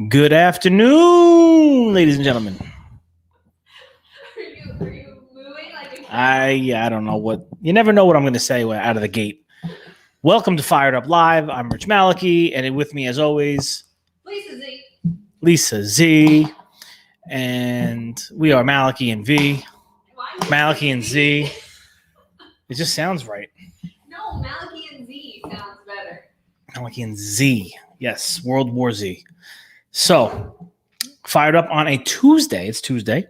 Good afternoon, ladies and gentlemen. Are you moving like a I don't know what you never know what I'm going to say out of the gate. Welcome to Fired Up Live. I'm Rich Maliki, and with me, as always, Lisa Z, and we are Maliki and V. Maliki and Z. It just sounds right. No, Maliki and Z sounds better. Maliki and Z. Yes, World War Z. So, fired up on a Tuesday. It's Tuesday.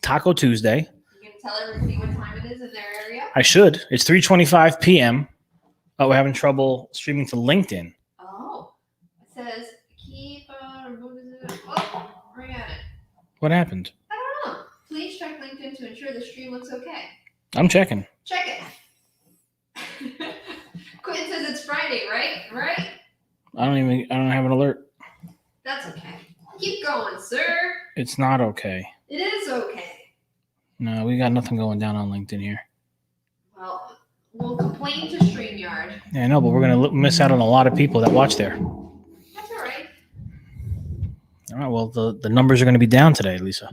Taco Tuesday. You can tell everybody what time it is in their area? I should. It's 3:25 p.m. Oh, we're having trouble streaming to LinkedIn. Oh. It says keep oh, we're at it. What happened? I don't know. Please check LinkedIn to ensure the stream looks okay. I'm checking. Check it. Quentin says it's Friday, right? Right? I don't have an alert. That's okay. Keep going, sir. It's not okay. It is okay. No, we got nothing going down on LinkedIn here. Well, we'll complain to StreamYard. Yeah, I know, but we're going to miss out on a lot of people that watch there. That's all right. All right, well, the numbers are going to be down today, Lisa.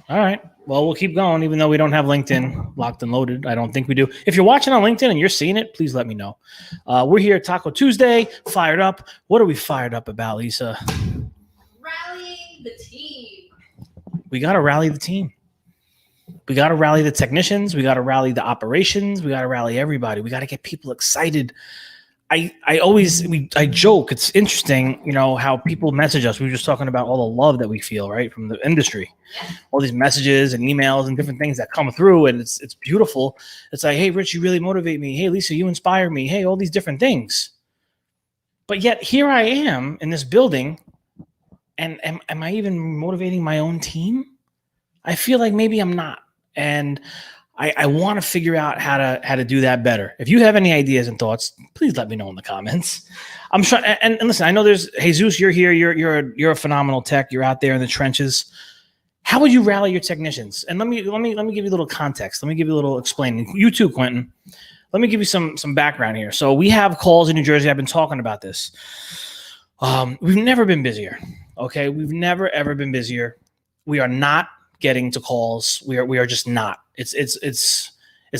All right. Well, we'll keep going, even though we don't have LinkedIn locked and loaded. I don't think we do. If you're watching on LinkedIn and you're seeing it, please let me know. We're here at Taco Tuesday, fired up. What are we fired up about, Lisa? Rallying the team. We got to rally the team. We got to rally the technicians. We got to rally the operations. We got to rally everybody. We got to get people excited. I joke. It's interesting, how people message us. We were just talking about all the love that we feel, right, from the industry. Yeah. All these messages and emails and different things that come through, and it's beautiful. It's like, hey, Rich, you really motivate me. Hey, Lisa, you inspire me. Hey, all these different things. But yet here I am in this building, and am I even motivating my own team? I feel like maybe I'm not, and I want to figure out how to do that better. If you have any ideas and thoughts, please let me know in the comments. I'm sure. And listen, I know there's Jesus. You're here. You're a phenomenal tech. You're out there in the trenches. How would you rally your technicians? And let me give you a little context. Let me give you a little explaining. You too, Quentin. Let me give you some background here. So we have calls in New Jersey. I've been talking about this. We've never been busier. Okay, we've never ever been busier. We are not getting to calls. We are just not. It's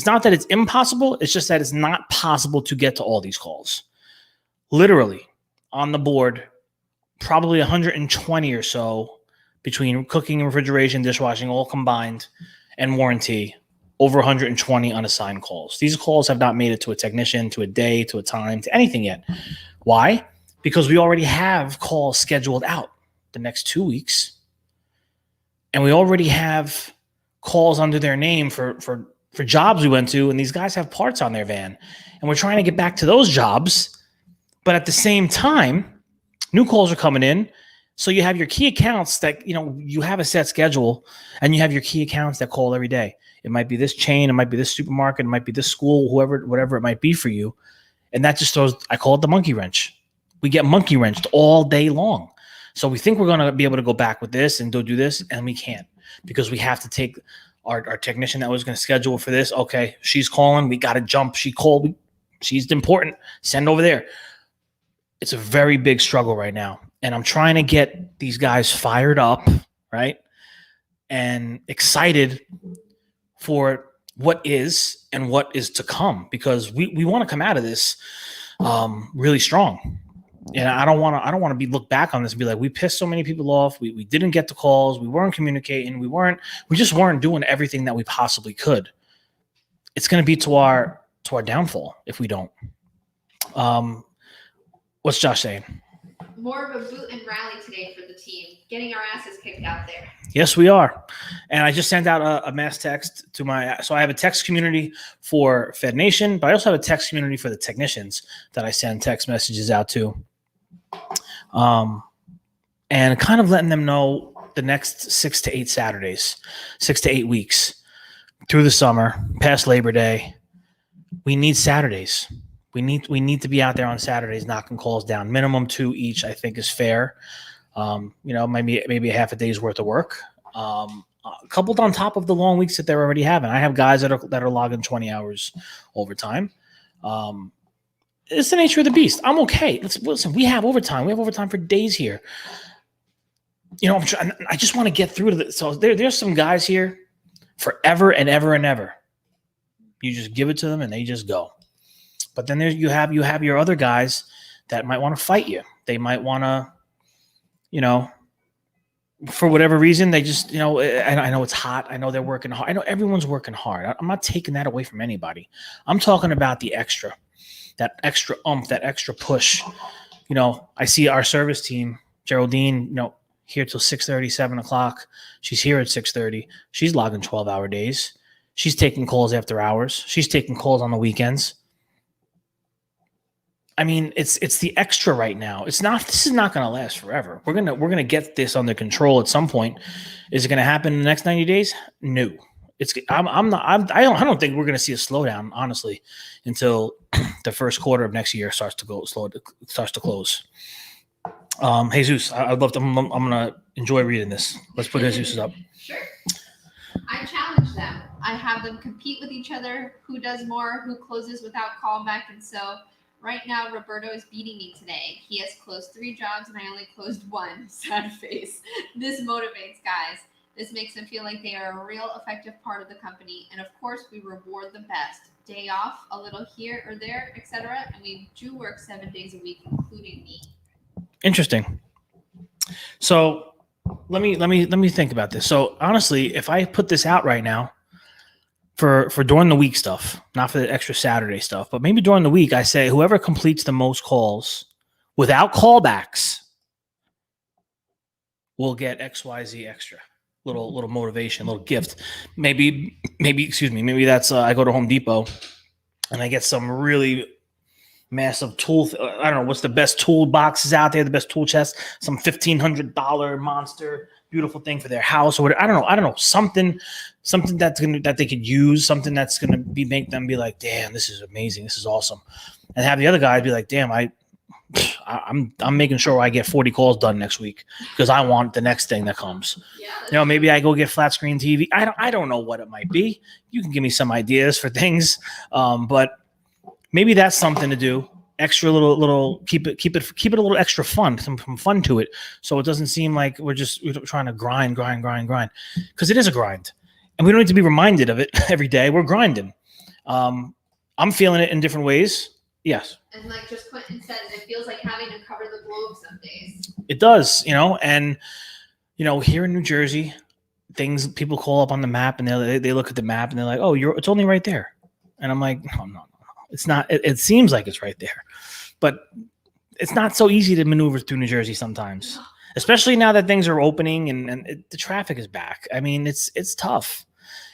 not that it's impossible. It's just that it's not possible to get to all these calls. Literally on the board, probably 120 or so between cooking, refrigeration, dishwashing, all combined, and warranty, over 120 unassigned calls. These calls have not made it to a technician, to a day, to a time, to anything yet. Why? Because we already have calls scheduled out the next 2 weeks. And we already have calls under their name for jobs we went to, and these guys have parts on their van. And we're trying to get back to those jobs. But at the same time, new calls are coming in. So you have your key accounts that, you have a set schedule, and you have your key accounts that call every day. It might be this chain, it might be this supermarket, it might be this school, whatever it might be for you. And that just throws, I call it the monkey wrench. We get monkey wrenched all day long. So we think we're going to be able to go back with this and do this, and we can't, because we have to take our technician that was going to schedule for this. Okay, she's calling. We got to jump. She called. She's important. Send over there. It's a very big struggle right now, and I'm trying to get these guys fired up, right, and excited for what is and what is to come, because we want to come out of this really strong. And I don't want to be looked back on this and be like, we pissed so many people off. We didn't get the calls. We weren't communicating. We just weren't doing everything that we possibly could. It's going to be to our downfall if we don't. What's Josh saying? More of a boot and rally today for the team, getting our asses kicked out there. Yes, we are. And I just sent out a mass text to so I have a text community for Fed Nation, but I also have a text community for the technicians that I send text messages out to. And kind of letting them know the next 6 to 8 Saturdays, 6 to 8 weeks through the summer, past Labor Day, we need Saturdays. We need to be out there on Saturdays, knocking calls down. Minimum 2 each, I think, is fair. Maybe a half a day's worth of work, coupled on top of the long weeks that they're already having. I have guys that are logging 20 hours overtime. It's the nature of the beast. I'm okay. Listen, we have overtime. We have overtime for days here. You know, I just want to get through to this. So there's some guys here forever and ever and ever. You just give it to them and they just go. But then you have your other guys that might want to fight you. They might want to, you know, for whatever reason, they just, you know, I know it's hot. I know they're working hard. I know everyone's working hard. I'm not taking that away from anybody. I'm talking about the extra, that extra that extra push. You know, I see our service team, Geraldine, you know, here till 6:30, 7 o'clock. She's here at 6:30. She's logging 12-hour days. She's taking calls after hours. She's taking calls on the weekends. I mean, it's the extra right now. This is not going to last forever. We're gonna get this under control at some point. Is it going to happen in the next 90 days? No. I don't think we're going to see a slowdown, honestly, until the first quarter of next year starts to close. Jesus, I'd love to. I'm going to enjoy reading this. Let's put Jesus up. Sure. I challenge them. I have them compete with each other. Who does more? Who closes without callback? And so right now, Roberto is beating me today. He has closed 3 jobs and I only closed 1. Sad face. This motivates guys. This makes them feel like they are a real effective part of the company. And of course, we reward the best. Day off, a little here or there, etc. And we do work 7 days a week, including me. Interesting. So let me think about this. So honestly, if I put this out right now for during the week stuff, not for the extra Saturday stuff, but maybe during the week, I say whoever completes the most calls without callbacks will get XYZ extra. Little motivation, little gift. Maybe that's I go to Home Depot and I get some really massive tool. I don't know what's the best tool boxes out there, the best tool chest, some $1,500 monster, beautiful thing for their house or whatever. I don't know, something that they could use, something that's gonna make them be like, damn, this is amazing, this is awesome, and have the other guy be like, damn, I'm making sure I get 40 calls done next week because I want the next thing that comes. Yeah, you know, maybe I go get flat screen TV. I don't know what it might be. You can give me some ideas for things, but maybe that's something to do. Extra little keep it a little extra fun, some fun to it, so it doesn't seem like we're trying to grind because it is a grind, and we don't need to be reminded of it every day. We're grinding. I'm feeling it in different ways. Yes. And like just Quentin said, it feels like having to cover the globe some days. It does, you know, and you know, here in New Jersey, people call up on the map and they look at the map and they're like, oh, it's only right there. And I'm like, no. It's not. It seems like it's right there, but it's not so easy to maneuver through New Jersey sometimes, especially now that things are opening and the traffic is back. I mean, it's tough,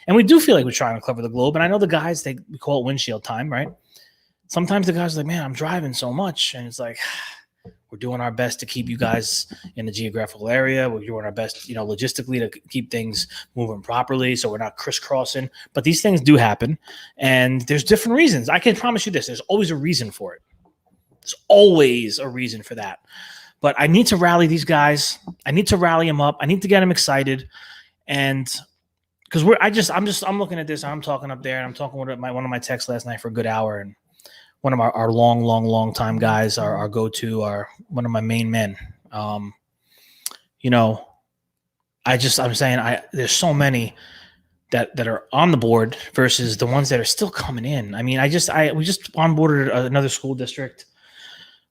and we do feel like we're trying to cover the globe. And I know the guys, we call it windshield time, right? Sometimes the guys are like, man, I'm driving so much. And it's like, we're doing our best to keep you guys in the geographical area. We're doing our best, you know, logistically to keep things moving properly so we're not crisscrossing. But these things do happen. And there's different reasons. I can promise you this. There's always a reason for it. There's always a reason for that. But I need to rally these guys. I need to rally them up. I need to get them excited. And because I'm looking at this. I'm talking up there and I'm talking with one of my texts last night for a good hour. And one of our long time guys, our go-to, one of my main men. You know, I'm saying there's so many that are on the board versus the ones that are still coming in. I mean, we just onboarded another school district.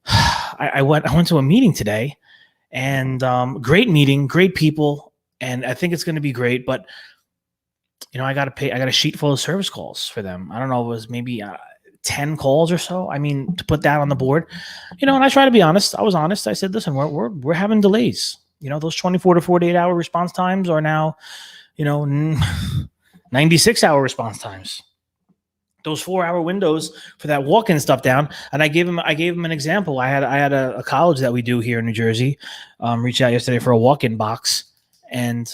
I went to a meeting today, and great meeting, great people, and I think it's going to be great. But you know, I got a sheet full of service calls for them. I don't know, it was maybe 10 calls or so. I mean, to put that on the board, you know, and I try to be honest. I was honest. I said, listen, we're having delays. You know, those 24 to 48 hour response times are now, you know, 96 hour response times. Those 4-hour windows for that walk-in stuff down. And I gave him an example. I had a college that we do here in New Jersey reach out yesterday for a walk-in box, and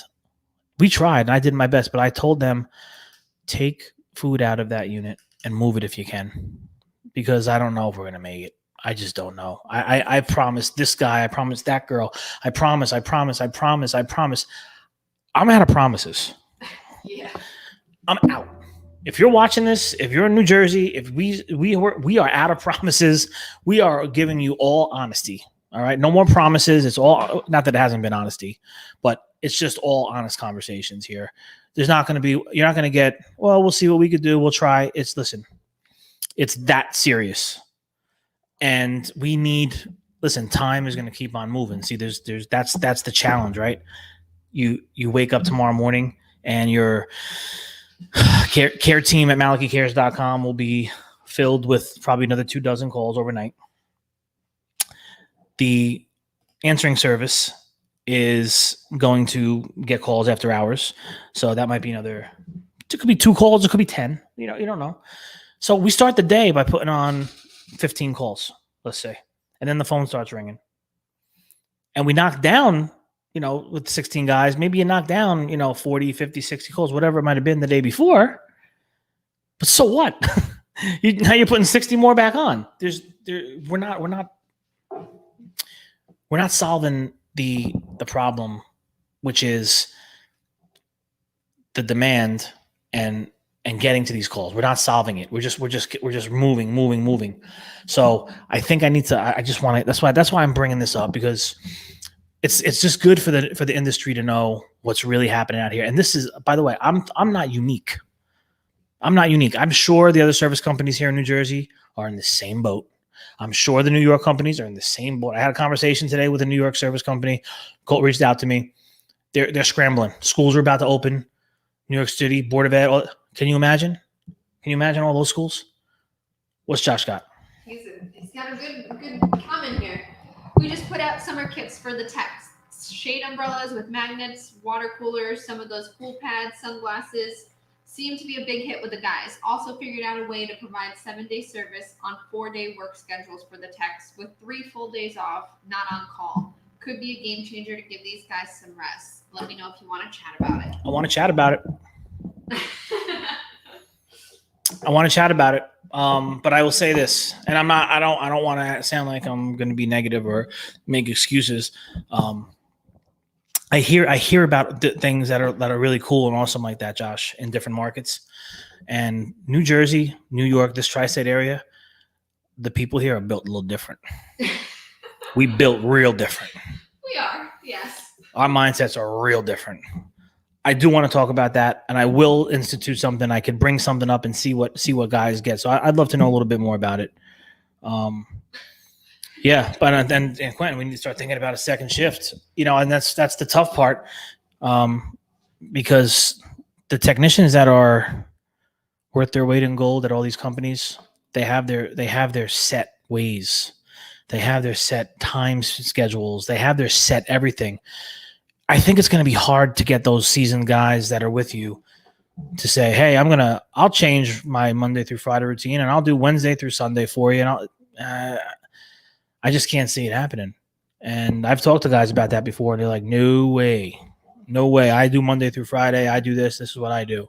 we tried, and I did my best, but I told them, take food out of that unit and move it if you can, because I don't know if we're going to make it. I just don't know. I promised this guy, I promised that girl, I promise. I'm out of promises. Yeah. I'm out. if you're watching this, if you're in New Jersey, if we are out of promises, we are giving you all honesty. All right, no more promises. It's all, not that it hasn't been honesty, but it's just all honest conversations here. There's not going to be, you're not going to get, well, we'll see what we could do. We'll try. Listen, it's that serious, and we need. Listen, time is going to keep on moving. See, that's the challenge, right? You wake up tomorrow morning and your care team at MalachiCares.com will be filled with probably another 24 calls overnight. The answering service is going to get calls after hours. So that might be it could be 2 calls, it could be 10. You don't know. So we start the day by putting on 15 calls, let's say. And then the phone starts ringing. And we knock down, with 16 guys, maybe you knock down, 40, 50, 60 calls, whatever it might have been the day before. But so what? Now you're putting 60 more back on. We're not solving the problem, which is the demand and getting to these calls. We're not solving it. We're just moving. So I think I need to. I just want to. That's why I'm bringing this up, because it's just good for the industry to know what's really happening out here. And this is, by the way, I'm not unique. I'm sure the other service companies here in New Jersey are in the same boat. I'm sure the New York companies are in the same boat. I had a conversation today with a New York service company. Colt reached out to me. They're scrambling. Schools are about to open. New York City Board of Ed. Can you imagine? Can you imagine all those schools? What's Josh got? He's got a good comment here. We just put out summer kits for the techs. Shade umbrellas with magnets, water coolers, some of those cool pads, sunglasses. Seemed to be a big hit with the guys. Also figured out a way to provide 7-day service on 4-day work schedules for the techs with 3 full days off, not on call. Could be a game changer to give these guys some rest. Let me know if you want to chat about it. I want to chat about it. But I will say this, and I don't want to sound like I'm going to be negative or make excuses. I hear about things that are really cool and awesome like that, Josh, in different markets. And New Jersey, New York, this tri-state area, the people here are built a little different. We built real different. We are, yes. Our mindsets are real different. I do want to talk about that, and I will institute something. I could bring something up and see what guys get. So I'd love to know a little bit more about it. Yeah, but then Quentin, we need to start thinking about a second shift. And that's the tough part, because the technicians that are worth their weight in gold at all these companies, they have their set ways, they have their set time schedules, they have their set everything. I think it's going to be hard to get those seasoned guys that are with you to say, "Hey, I'll change my Monday through Friday routine and I'll do Wednesday through Sunday for you." And I just can't see it happening. And I've talked to guys about that before. And they're like, no way. I do Monday through Friday. I do this. This is what I do.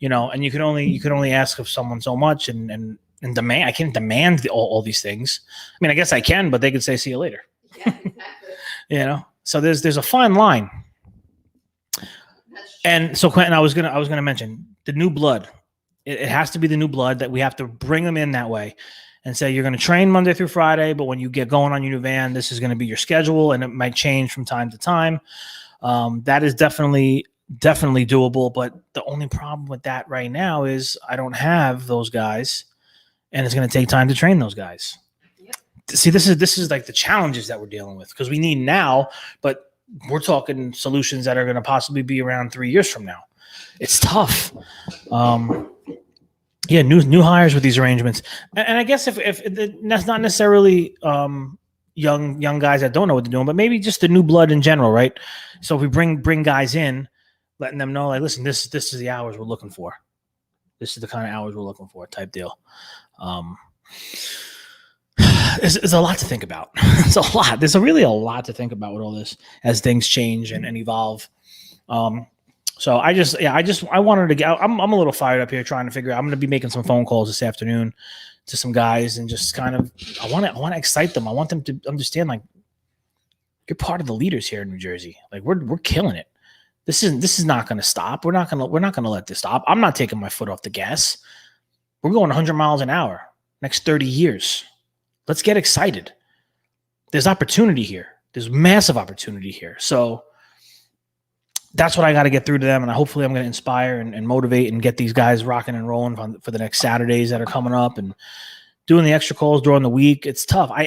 And you can only ask of someone so much and demand. I can't demand all these things. I mean, I guess I can, but they could say, "See you later." Yeah, exactly. So there's a fine line. And so, Quentin, I was gonna mention the new blood. It has to be the new blood, that we have to bring them in that way and say, you're going to train Monday through Friday, but when you get going on your new van, this is going to be your schedule, and it might change from time to time. That is definitely doable. But the only problem with that right now is I don't have those guys, and it's going to take time to train those guys. Yep. See, this is like the challenges that we're dealing with, because we need now, but we're talking solutions that are going to possibly be around 3 years from now. It's tough. Yeah, new hires with these arrangements, and I guess if that's not necessarily young guys that don't know what they're doing, but maybe just the new blood in general, right? So if we bring guys in, letting them know, like, listen, this is the hours we're looking for. This is the kind of hours we're looking for, type deal. It's a lot to think about. It's a lot. There's really a lot to think about with all this as things change and evolve. So I wanted to get. I'm a little fired up here trying to figure out. I'm going to be making some phone calls this afternoon to some guys and just kind of. I want to excite them. I want them to understand, like, you're part of the leaders here in New Jersey. Like, we're killing it. This is not going to stop. We're not going to let this stop. I'm not taking my foot off the gas. We're going 100 miles an hour next 30 years. Let's get excited. There's opportunity here. There's massive opportunity here. So that's what I got to get through to them. And hopefully I'm going to inspire and motivate and get these guys rocking and rolling for the next Saturdays that are coming up, and doing the extra calls during the week. It's tough. I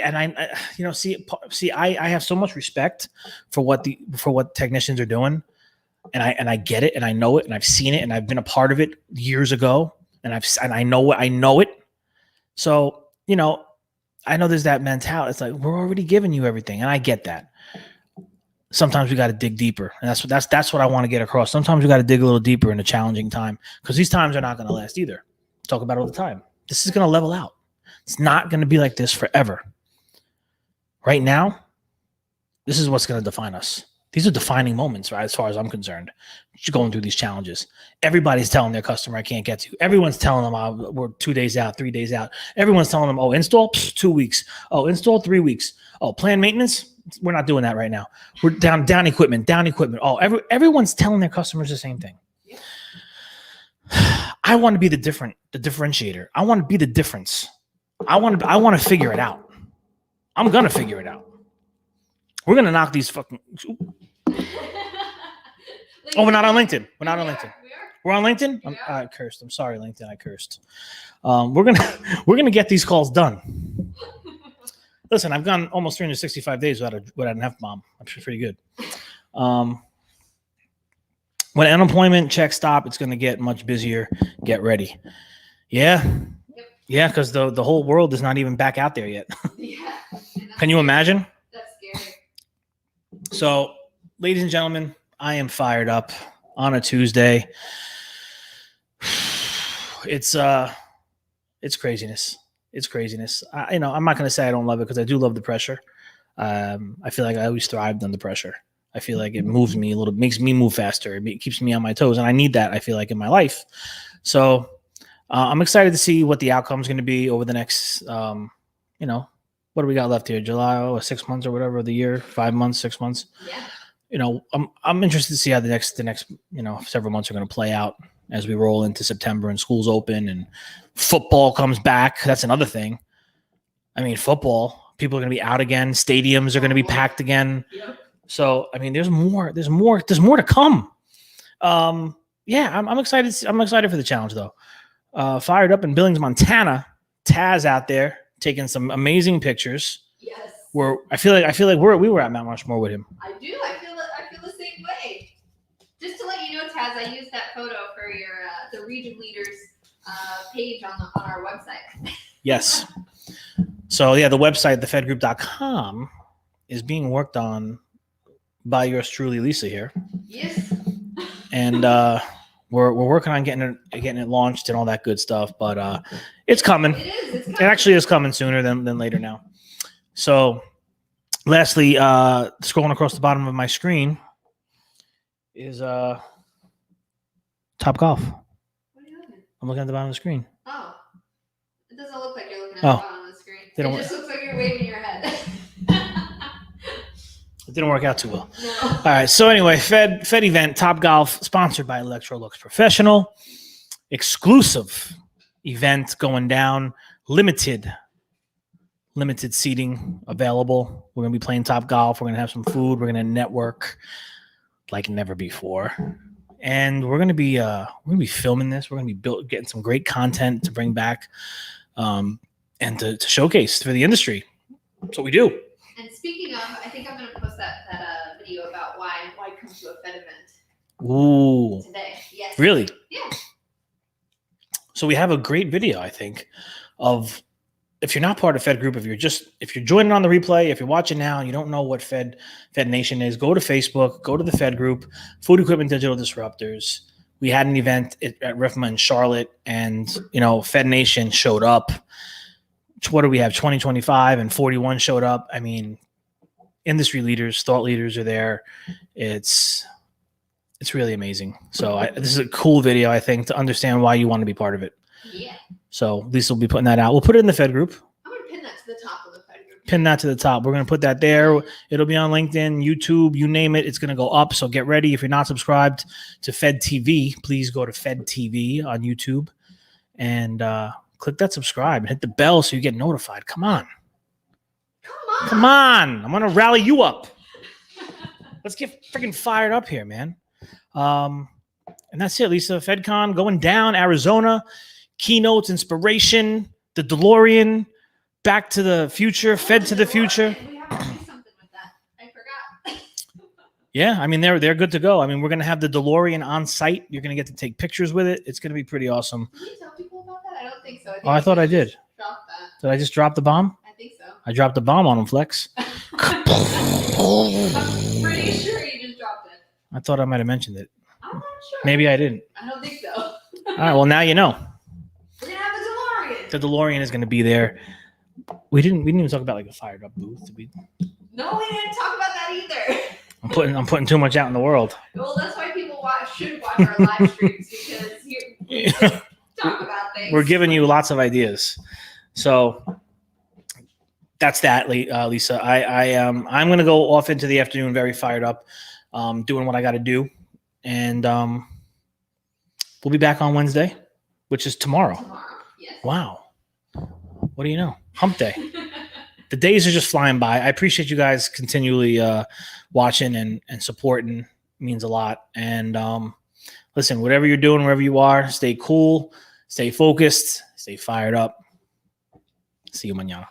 have so much respect for what technicians are doing. And I get it, and I know it, and I've seen it, and I've been a part of it years ago, and I know it. So, I know there's that mentality. It's like, we're already giving you everything, and I get that. Sometimes we got to dig deeper, and that's what I want to get across. Sometimes we got to dig a little deeper in a challenging time, because these times are not going to last either. Talk about it all the time. This is going to level out. It's not going to be like this forever. Right now, this is what's going to define us. These are defining moments, right? As far as I'm concerned, you're going through these challenges. Everybody's telling their customer, I can't get to you. Everyone's telling them, oh, we're 2 days out, 3 days out. Everyone's telling them, oh, install 2 weeks. Oh, install 3 weeks. Oh, plan maintenance. We're not doing that right now. We're down equipment. Oh, everyone's telling their customers the same thing. I want to be the differentiator. I want to be the difference. I want to figure it out. I'm going to figure it out. We're going to knock these fucking... Oh, we're not on LinkedIn. We're not on LinkedIn. We're on LinkedIn? I cursed. I'm sorry, LinkedIn. I cursed. We're gonna get these calls done. Listen, I've gone almost 365 days without an F-bomb. I'm sure pretty good. When unemployment checks stop, it's going to get much busier. Get ready. Yeah. Yeah, because the whole world is not even back out there yet. Yeah. Can you imagine? That's scary. So, ladies and gentlemen, I am fired up on a Tuesday. It's craziness. It's craziness. I'm not going to say I don't love it, because I do love the pressure. I feel like I always thrived under pressure. I feel like it moves me a little, makes me move faster. It keeps me on my toes, and I need that, I feel like, in my life. So I'm excited to see what the outcome is going to be over the next, what do we got left here? July, 6 months or whatever of the year, 5 months, 6 months. Yeah. I'm interested to see how the next several months are going to play out as we roll into September and schools open and football comes back. That's another thing. I mean, football, people are going to be out again. Stadiums are going to be packed again. Yep. So, I mean, there's more to come. Yeah, I'm excited. I'm excited for the challenge, though. Fired up in Billings, Montana. Taz out there taking some amazing pictures. Yes. Where I feel like we were at Mount Rushmore with him. I do. I feel the same way. Just to let you know, Taz, I used that photo for your the region leaders page on our website. Yes. So yeah, the website, thefedgroup.com, is being worked on by yours truly, Lisa here. Yes. And we're working on getting it launched and all that good stuff. But it's coming. It is. It's coming. It actually is coming sooner than later now. So, lastly, scrolling across the bottom of my screen is Top Golf. What are you looking at? I'm looking at the bottom of the screen. Oh. It doesn't look like you're looking at the bottom of the screen. They don't It just looks like you're waving your head. It didn't work out too well. No. All right. So anyway, Fed event, Top Golf, sponsored by Electrolux Professional. Exclusive event going down. Limited seating available. We're going to be playing Top Golf. We're going to have some food. We're going to network like never before. And we're going to be filming this. We're going to be getting some great content to bring back and to showcase for the industry. That's what we do. And speaking of, I think I'm going to post that video about why come to a Fed event Ooh. today. Yes. Really? Yeah. So we have a great video, I think, of if you're not part of Fed Group, if you're joining on the replay, if you're watching now and you don't know what Fed Nation is, go to Facebook, go to the Fed Group, Food Equipment Digital Disruptors. We had an event at RIFMA in Charlotte, and Fed Nation showed up. What do we have? 2025 and 41 showed up. I mean, industry leaders, thought leaders are there. It's really amazing. So this is a cool video, I think, to understand why you want to be part of it. Yeah. So Lisa will be putting that out. We'll put it in the Fed Group. I'm going to pin that to the top of the Fed Group Pin that to the top. We're going to put that there. It'll be on LinkedIn, YouTube, you name it. It's going to go up. So get ready. If you're not subscribed to Fed TV, please go to Fed TV on YouTube and click that subscribe and hit the bell so you get notified. Come on. Come on. I'm going to rally you up. Let's get freaking fired up here, man. And that's it, Lisa. FedCon going down, Arizona, keynotes, inspiration, the DeLorean, Back to the Future, Fed to the Future. We have to do something with that. I forgot. Yeah, I mean, they're good to go. I mean, we're going to have the DeLorean on site. You're going to get to take pictures with it. It's going to be pretty awesome. Did you tell people about that? I don't think so. I thought I did. Dropped that. Did I just drop the bomb? I think so. I dropped the bomb on him, Flex. I'm pretty sure you just dropped it. I thought I might have mentioned it. I'm not sure. Maybe I didn't. I don't think so. All right, well, now you know. We're gonna have a DeLorean. The DeLorean is going to be there. We didn't even talk about like a fired up booth. Did we? No, we didn't talk about that either. I'm putting too much out in the world. Well, that's why people should watch our live streams because you talk about things. We're giving you lots of ideas. So that's that, Lisa. I'm going to go off into the afternoon very fired up, doing what I got to do. And we'll be back on Wednesday, which is tomorrow. Tomorrow, yes. Wow. What do you know? Hump day. The days are just flying by. I appreciate you guys continually watching and supporting. It means a lot. And listen, whatever you're doing, wherever you are, stay cool, stay focused, stay fired up. See you mañana.